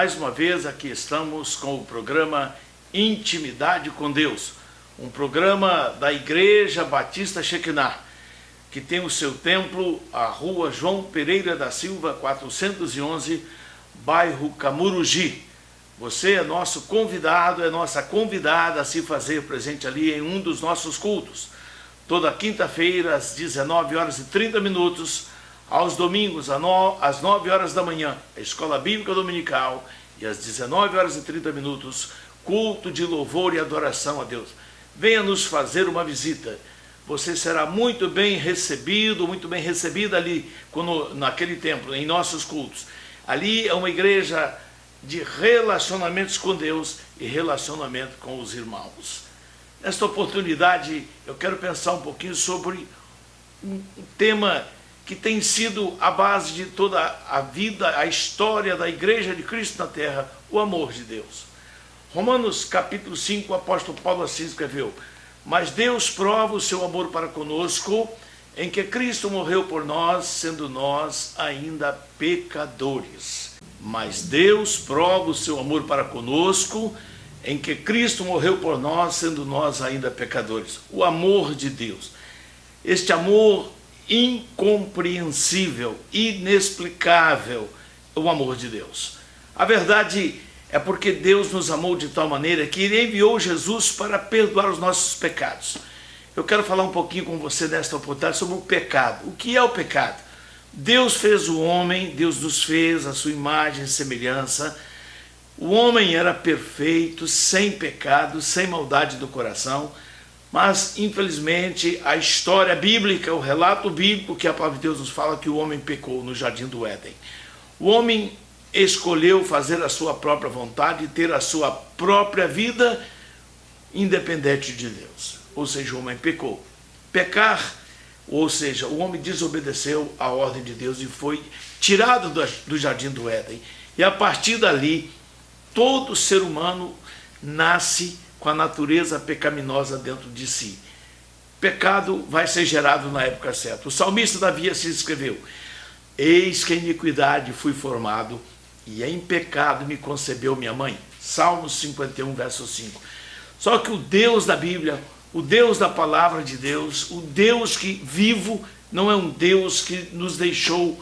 Mais uma vez aqui estamos com o programa Intimidade com Deus, um programa da Igreja Batista Shekinah, que tem o seu templo, a rua João Pereira da Silva, 411, bairro Camurugi. Você é nosso convidado, é nossa convidada a se fazer presente ali em um dos nossos cultos. Toda quinta-feira, às 19h30, aos domingos, às 9 horas da manhã, a Escola Bíblica Dominical, e às 19h30, culto de louvor e adoração a Deus. Venha nos fazer uma visita. Você será muito bem recebido, muito bem recebida ali, naquele templo, em nossos cultos. Ali é uma igreja de relacionamentos com Deus e relacionamento com os irmãos. Nesta oportunidade, eu quero pensar um pouquinho sobre um tema que tem sido a base de toda a vida, a história da Igreja de Cristo na Terra, o amor de Deus. Romanos capítulo 5, o apóstolo Paulo assim escreveu: mas Deus prova o seu amor para conosco, em que Cristo morreu por nós, sendo nós ainda pecadores. Mas Deus prova o seu amor para conosco, em que Cristo morreu por nós, sendo nós ainda pecadores. O amor de Deus. Este amor incompreensível, inexplicável, o amor de Deus. A verdade é porque Deus nos amou de tal maneira que Ele enviou Jesus para perdoar os nossos pecados. Eu quero falar um pouquinho com você nesta oportunidade sobre o pecado. O que é o pecado? Deus fez o homem, Deus nos fez a sua imagem e semelhança. O homem era perfeito, sem pecado, sem maldade do coração. Mas, infelizmente, a história bíblica, o relato bíblico que a palavra de Deus nos fala que o homem pecou no jardim do Éden. O homem escolheu fazer a sua própria vontade e ter a sua própria vida independente de Deus. Ou seja, o homem pecou. Pecar, ou seja, o homem desobedeceu à ordem de Deus e foi tirado do jardim do Éden. E a partir dali, todo ser humano nasce com a natureza pecaminosa dentro de si. Pecado vai ser gerado na época certa. O salmista Davi assim escreveu: eis que em iniquidade fui formado, e em pecado me concebeu minha mãe. Salmos 51, verso 5. Só que o Deus da Bíblia, o Deus da palavra de Deus, o Deus que vivo, não é um Deus que nos deixou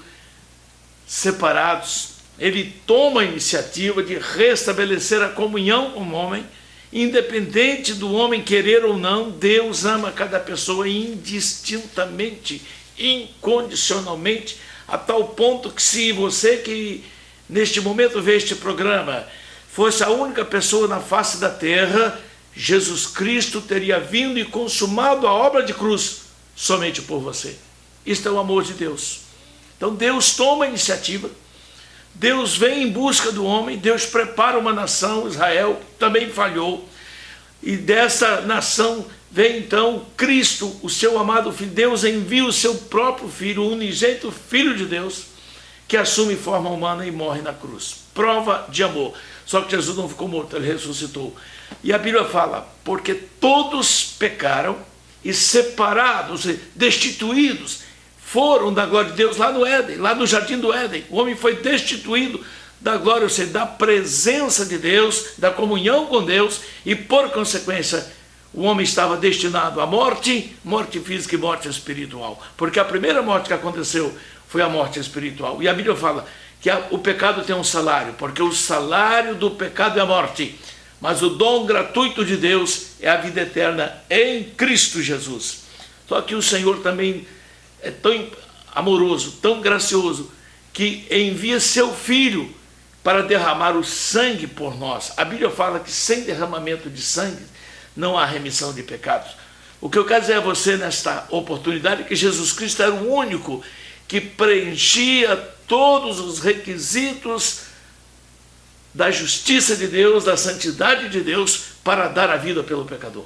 separados. Ele toma a iniciativa de restabelecer a comunhão com o homem. Independente do homem querer ou não, Deus ama cada pessoa indistintamente, incondicionalmente, a tal ponto que se você que neste momento vê este programa fosse a única pessoa na face da terra, Jesus Cristo teria vindo e consumado a obra de cruz somente por você. Isto é o amor de Deus. Então Deus toma a iniciativa, Deus vem em busca do homem, Deus prepara uma nação, Israel também falhou, e dessa nação vem então Cristo, o seu amado Filho. Deus envia o seu próprio Filho, o unigênito Filho de Deus, que assume forma humana e morre na cruz. Prova de amor. Só que Jesus não ficou morto, ele ressuscitou. E a Bíblia fala: porque todos pecaram e separados, destituídos, foram da glória de Deus lá no Éden, lá no jardim do Éden. O homem foi destituído da glória, ou seja, da presença de Deus, da comunhão com Deus, e por consequência, o homem estava destinado à morte, morte física e morte espiritual. Porque a primeira morte que aconteceu foi a morte espiritual. E a Bíblia fala que o pecado tem um salário, porque o salário do pecado é a morte, mas o dom gratuito de Deus é a vida eterna em Cristo Jesus. Só que o Senhor também é tão amoroso, tão gracioso, que envia seu Filho para derramar o sangue por nós. A Bíblia fala que sem derramamento de sangue não há remissão de pecados. O que eu quero dizer a você nesta oportunidade é que Jesus Cristo era o único que preenchia todos os requisitos da justiça de Deus, da santidade de Deus, para dar a vida pelo pecador.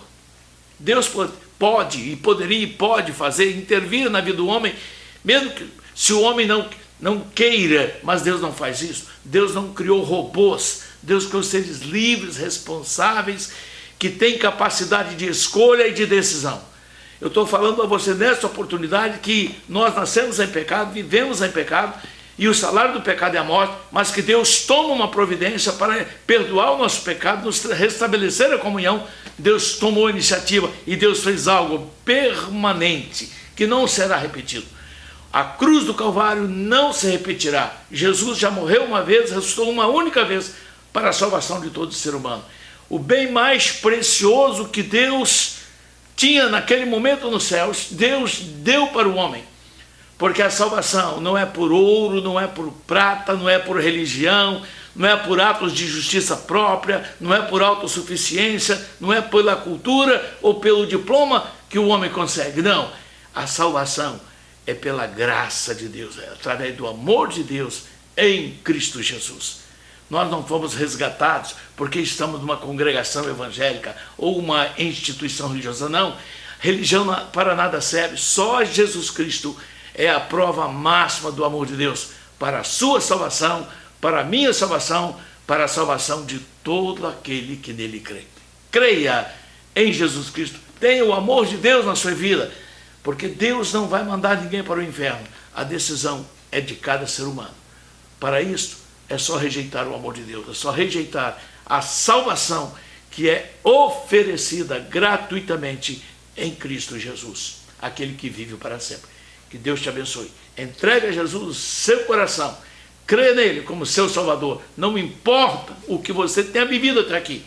Deus pode e poderia e pode fazer, intervir na vida do homem, mesmo que se o homem não queira, mas Deus não faz isso. Deus não criou robôs, Deus criou seres livres, responsáveis, que têm capacidade de escolha e de decisão. Eu estou falando a você nesta oportunidade que nós nascemos em pecado, vivemos em pecado, e o salário do pecado é a morte, mas que Deus toma uma providência para perdoar o nosso pecado, nos restabelecer a comunhão. Deus tomou a iniciativa e Deus fez algo permanente, que não será repetido. A cruz do Calvário não se repetirá. Jesus já morreu uma vez, ressuscitou uma única vez para a salvação de todo ser humano. O bem mais precioso que Deus tinha naquele momento nos céus, Deus deu para o homem. Porque a salvação não é por ouro, não é por prata, não é por religião, não é por atos de justiça própria, não é por autossuficiência, não é pela cultura ou pelo diploma que o homem consegue. Não, a salvação é pela graça de Deus, é através do amor de Deus em Cristo Jesus. Nós não fomos resgatados porque estamos numa congregação evangélica ou uma instituição religiosa, não. Religião para nada serve, só Jesus Cristo é a prova máxima do amor de Deus para a sua salvação, para a minha salvação, para a salvação de todo aquele que nele crê. Creia em Jesus Cristo, tenha o amor de Deus na sua vida, porque Deus não vai mandar ninguém para o inferno. A decisão é de cada ser humano. Para isso, é só rejeitar o amor de Deus, é só rejeitar a salvação que é oferecida gratuitamente em Cristo Jesus, aquele que vive para sempre. Que Deus te abençoe. Entregue a Jesus seu coração. Crê nele como seu Salvador. Não importa o que você tenha vivido até aqui.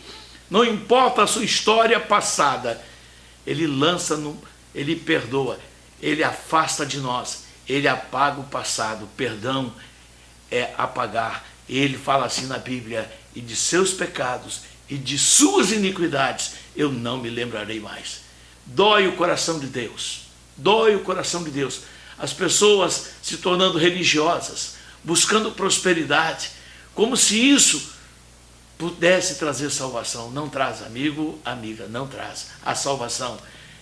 Não importa a sua história passada. Ele lança, ele perdoa. Ele afasta de nós. Ele apaga o passado. Perdão é apagar. Ele fala assim na Bíblia: e de seus pecados e de suas iniquidades eu não me lembrarei mais. Dói o coração de Deus. Dói o coração de Deus. As pessoas se tornando religiosas, buscando prosperidade, como se isso pudesse trazer salvação. Não traz, amigo, amiga, não traz. A salvação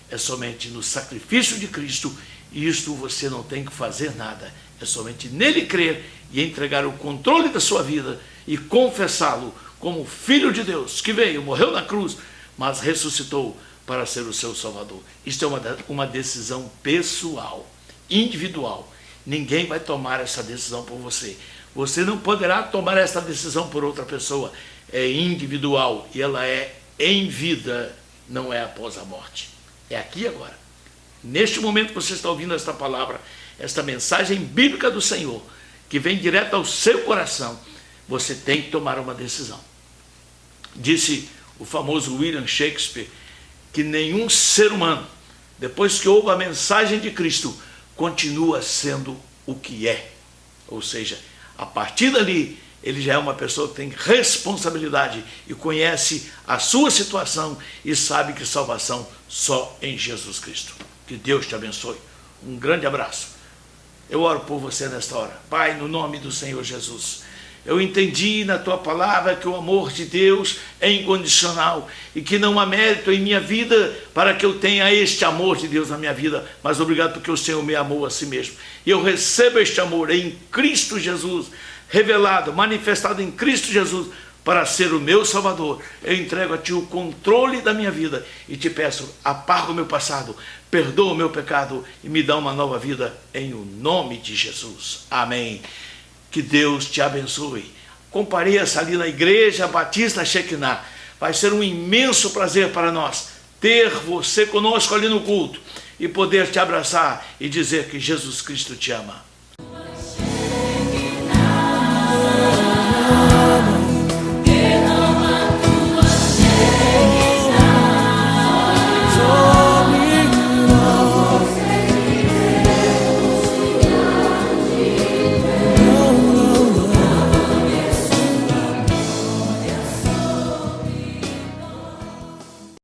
é somente no sacrifício de Cristo, e isto você não tem que fazer nada. É somente nele crer e entregar o controle da sua vida e confessá-lo como Filho de Deus, que veio, morreu na cruz, mas ressuscitou para ser o seu Salvador. Isto é uma decisão pessoal, individual. Ninguém vai tomar essa decisão por você. Você não poderá tomar essa decisão por outra pessoa. É individual e ela é em vida, não é após a morte. É aqui e agora. Neste momento que você está ouvindo esta palavra, esta mensagem bíblica do Senhor, que vem direto ao seu coração, você tem que tomar uma decisão. Disse o famoso William Shakespeare que nenhum ser humano, depois que ouve a mensagem de Cristo, continua sendo o que é. Ou seja, a partir dali, ele já é uma pessoa que tem responsabilidade e conhece a sua situação e sabe que salvação só em Jesus Cristo. Que Deus te abençoe. Um grande abraço. Eu oro por você nesta hora. Pai, no nome do Senhor Jesus, eu entendi na tua palavra que o amor de Deus é incondicional e que não há mérito em minha vida para que eu tenha este amor de Deus na minha vida, mas obrigado porque o Senhor me amou a si mesmo. E eu recebo este amor em Cristo Jesus, revelado, manifestado em Cristo Jesus, para ser o meu Salvador. Eu entrego a Ti o controle da minha vida e te peço, apaga o meu passado, perdoa o meu pecado e me dá uma nova vida em o nome de Jesus. Amém. Que Deus te abençoe. Compareça ali na Igreja Batista Shekinah. Vai ser um imenso prazer para nós ter você conosco ali no culto e poder te abraçar e dizer que Jesus Cristo te ama.